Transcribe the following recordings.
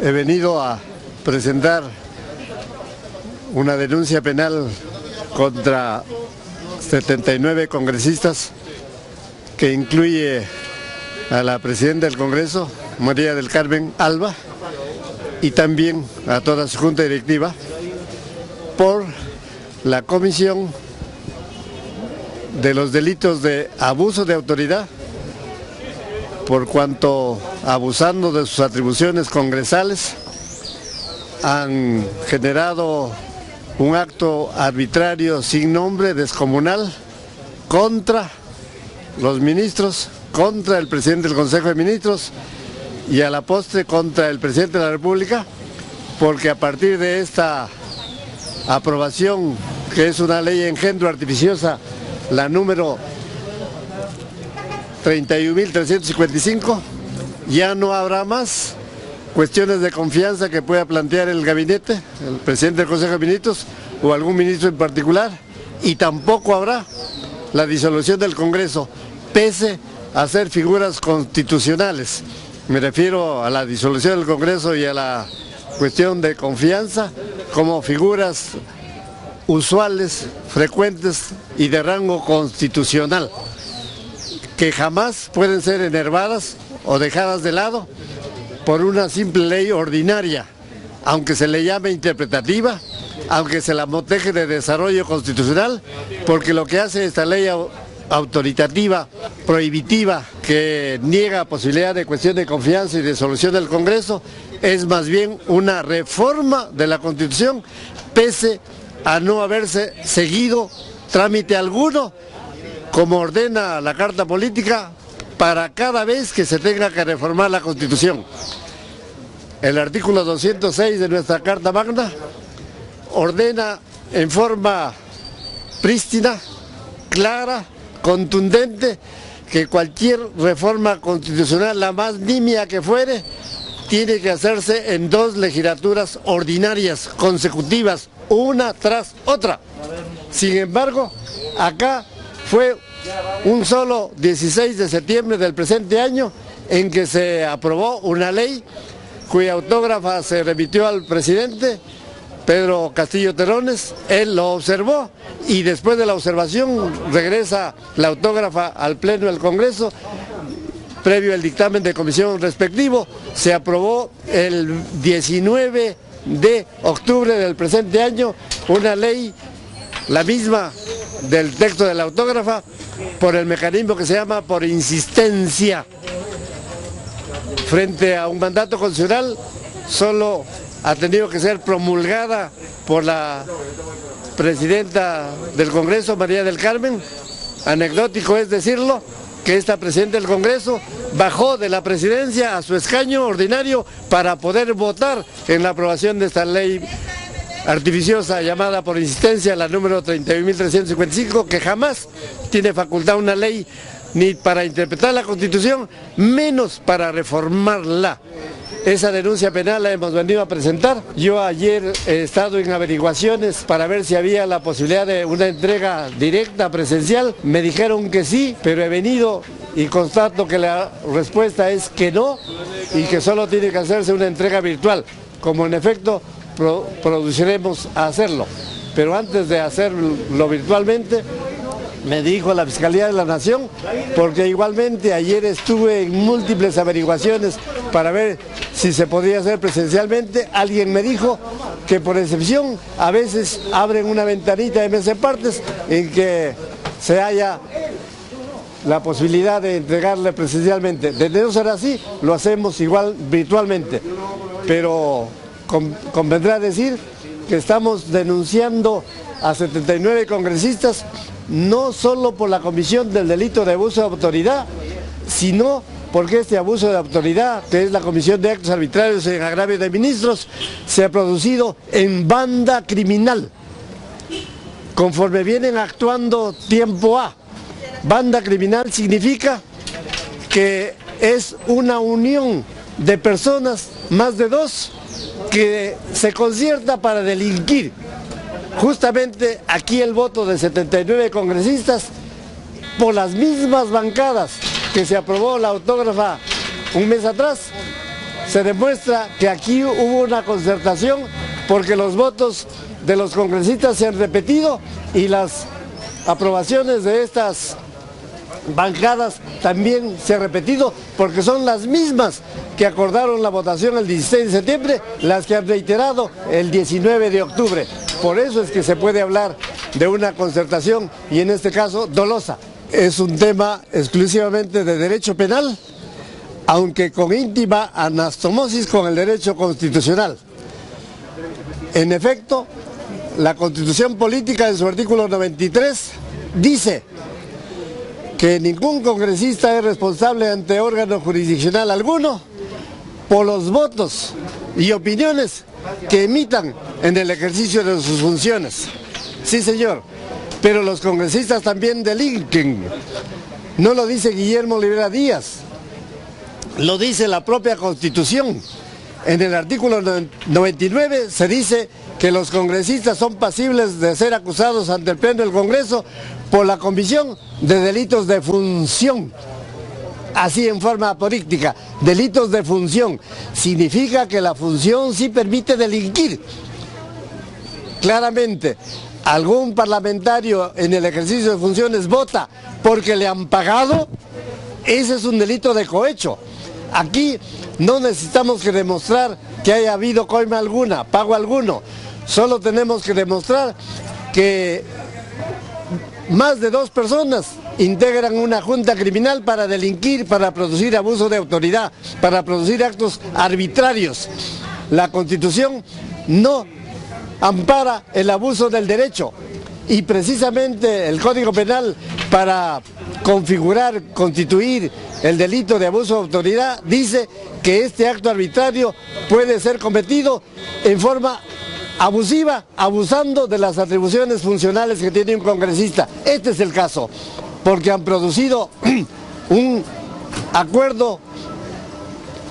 He venido a presentar una denuncia penal contra 79 congresistas que incluye a la presidenta del Congreso, María del Carmen Alba, y también a toda su junta directiva por la comisión de los delitos de abuso de autoridad, por cuanto, abusando de sus atribuciones congresales, han generado un acto arbitrario sin nombre, descomunal, contra los ministros, contra el presidente del Consejo de Ministros y a la postre contra el presidente de la República, porque a partir de esta aprobación, que es una ley engendro artificiosa, la número 31.355, ya no habrá más cuestiones de confianza que pueda plantear el gabinete, el presidente del Consejo de Ministros o algún ministro en particular, y tampoco habrá la disolución del Congreso, pese a ser figuras constitucionales. Me refiero a la disolución del Congreso y a la cuestión de confianza como figuras usuales, frecuentes y de rango constitucional, que jamás pueden ser enervadas o dejadas de lado por una simple ley ordinaria, aunque se le llame interpretativa, aunque se la moteje de desarrollo constitucional, porque lo que hace esta ley autoritativa, prohibitiva, que niega posibilidad de cuestión de confianza y de solución del Congreso, es más bien una reforma de la Constitución, pese a no haberse seguido trámite alguno, como ordena la Carta Política, para cada vez que se tenga que reformar la Constitución. El artículo 206 de nuestra Carta Magna ordena en forma prístina, clara, contundente, que cualquier reforma constitucional, la más nimia que fuere, tiene que hacerse en 2 legislaturas ordinarias, consecutivas, una tras otra. Sin embargo, acá fue un solo 16 de septiembre del presente año en que se aprobó una ley cuya autógrafa se remitió al presidente Pedro Castillo Terrones. Él lo observó y después de la observación regresa la autógrafa al Pleno del Congreso. Previo al dictamen de comisión respectivo, se aprobó el 19 de octubre del presente año una ley, la misma del texto de la autógrafa, por el mecanismo que se llama por insistencia. Frente a un mandato constitucional, solo ha tenido que ser promulgada por la presidenta del Congreso, María del Carmen. Anecdótico es decirlo, que esta presidenta del Congreso bajó de la presidencia a su escaño ordinario para poder votar en la aprobación de esta ley artificiosa llamada por insistencia la número 31.355, que jamás tiene facultad una ley ni para interpretar la Constitución, menos para reformarla. Esa denuncia penal la hemos venido a presentar. Yo ayer he estado en averiguaciones para ver si había la posibilidad de una entrega directa, presencial. Me dijeron que sí, pero he venido y constato que la respuesta es que no y que solo tiene que hacerse una entrega virtual, como en efecto produciremos a hacerlo. Pero antes de hacerlo virtualmente, me dijo la Fiscalía de la Nación, porque igualmente ayer estuve en múltiples averiguaciones para ver si se podía hacer presencialmente. Alguien me dijo que por excepción a veces abren una ventanita de MS Partes en que se haya la posibilidad de entregarle presencialmente. De no ser así, lo hacemos igual virtualmente. Pero convendrá decir que estamos denunciando a 79 congresistas, no solo por la comisión del delito de abuso de autoridad, sino porque este abuso de autoridad, que es la comisión de actos arbitrarios en agravio de ministros, se ha producido en banda criminal, conforme vienen actuando tiempo A. Banda criminal significa que es una unión de personas, más de 2, que se concierta para delinquir. Justamente aquí el voto de 79 congresistas por las mismas bancadas que se aprobó la autógrafa un mes atrás, se demuestra que aquí hubo una concertación porque los votos de los congresistas se han repetido y las aprobaciones de estas bancadas también se han repetido porque son las mismas que acordaron la votación el 16 de septiembre, las que han reiterado el 19 de octubre. Por eso es que se puede hablar de una concertación y en este caso dolosa. Es un tema exclusivamente de derecho penal, aunque con íntima anastomosis con el derecho constitucional. En efecto, la Constitución Política en su artículo 93 dice que ningún congresista es responsable ante órgano jurisdiccional alguno por los votos y opiniones que emitan en el ejercicio de sus funciones. Sí, señor, pero los congresistas también delinquen. No lo dice Guillermo Olivera Díaz, lo dice la propia Constitución. En el artículo 99 se dice que los congresistas son pasibles de ser acusados ante el Pleno del Congreso por la comisión de delitos de función. Así en forma apodíctica, delitos de función. Significa que la función sí permite delinquir. Claramente, algún parlamentario en el ejercicio de funciones vota porque le han pagado, ese es un delito de cohecho. Aquí no necesitamos que demostrar que haya habido coima alguna, pago alguno. Solo tenemos que demostrar que más de 2 personas integran una junta criminal para delinquir, para producir abuso de autoridad, para producir actos arbitrarios. La Constitución no ampara el abuso del derecho y precisamente el Código Penal, para configurar, constituir el delito de abuso de autoridad, dice que este acto arbitrario puede ser cometido en forma abusiva, abusando de las atribuciones funcionales que tiene un congresista. Este es el caso, porque han producido un acuerdo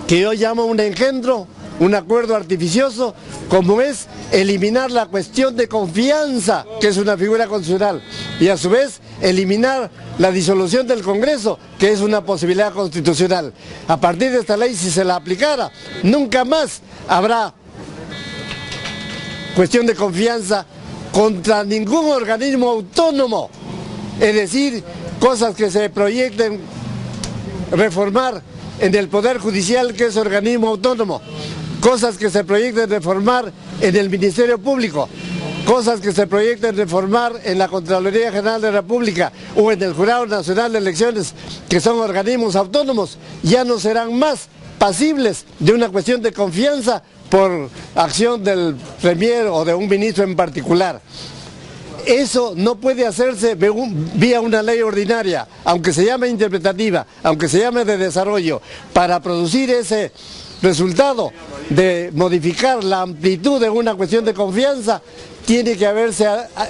que yo llamo un engendro, un acuerdo artificioso, como es eliminar la cuestión de confianza, que es una figura constitucional, y a su vez eliminar la disolución del Congreso, que es una posibilidad constitucional. A partir de esta ley, si se la aplicara, nunca más habrá cuestión de confianza contra ningún organismo autónomo, es decir, cosas que se proyecten reformar en el Poder Judicial, que es organismo autónomo, cosas que se proyecten reformar en el Ministerio Público, cosas que se proyecten reformar en la Contraloría General de la República o en el Jurado Nacional de Elecciones, que son organismos autónomos, ya no serán más pasibles de una cuestión de confianza por acción del Premier o de un ministro en particular. Eso no puede hacerse vía una ley ordinaria, aunque se llame interpretativa, aunque se llame de desarrollo, para producir ese resultado de modificar la amplitud de una cuestión de confianza. Tiene que haberse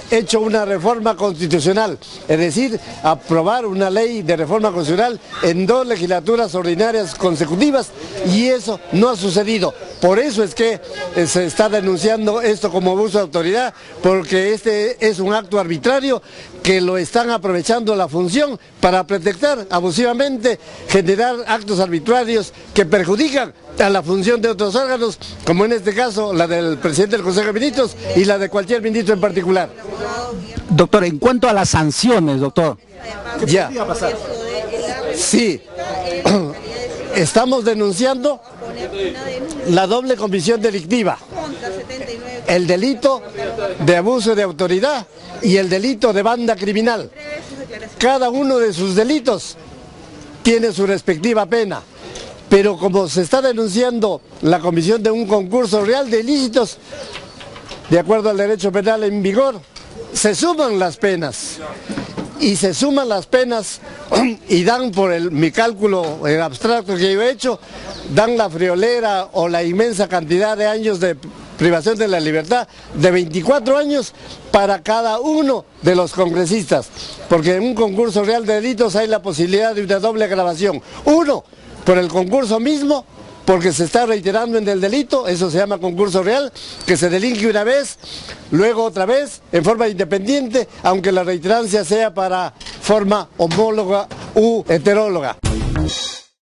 hecho una reforma constitucional, es decir, aprobar una ley de reforma constitucional en 2 legislaturas ordinarias consecutivas, y eso no ha sucedido. Por eso es que se está denunciando esto como abuso de autoridad, porque este es un acto arbitrario que lo están aprovechando la función para pretextar abusivamente, generar actos arbitrarios que perjudican a la función de otros órganos, como en este caso la del presidente del Consejo de Ministros y la de cualquier ministro en particular. Doctor, en cuanto a las sanciones, doctor, ¿qué podría pasar? Sí, estamos denunciando la doble comisión delictiva, el delito de abuso de autoridad y el delito de banda criminal. Cada uno de sus delitos tiene su respectiva pena. Pero como se está denunciando la comisión de un concurso real de ilícitos, de acuerdo al derecho penal en vigor, se suman las penas. Y se suman las penas y dan, por mi cálculo en abstracto que yo he hecho, dan la friolera o la inmensa cantidad de años de privación de la libertad de 24 años para cada uno de los congresistas. Porque en un concurso real de delitos hay la posibilidad de una doble agravación. Uno, por el concurso mismo, porque se está reiterando en el delito, eso se llama concurso real, que se delinque una vez, luego otra vez, en forma independiente, aunque la reiterancia sea para forma homóloga u heteróloga.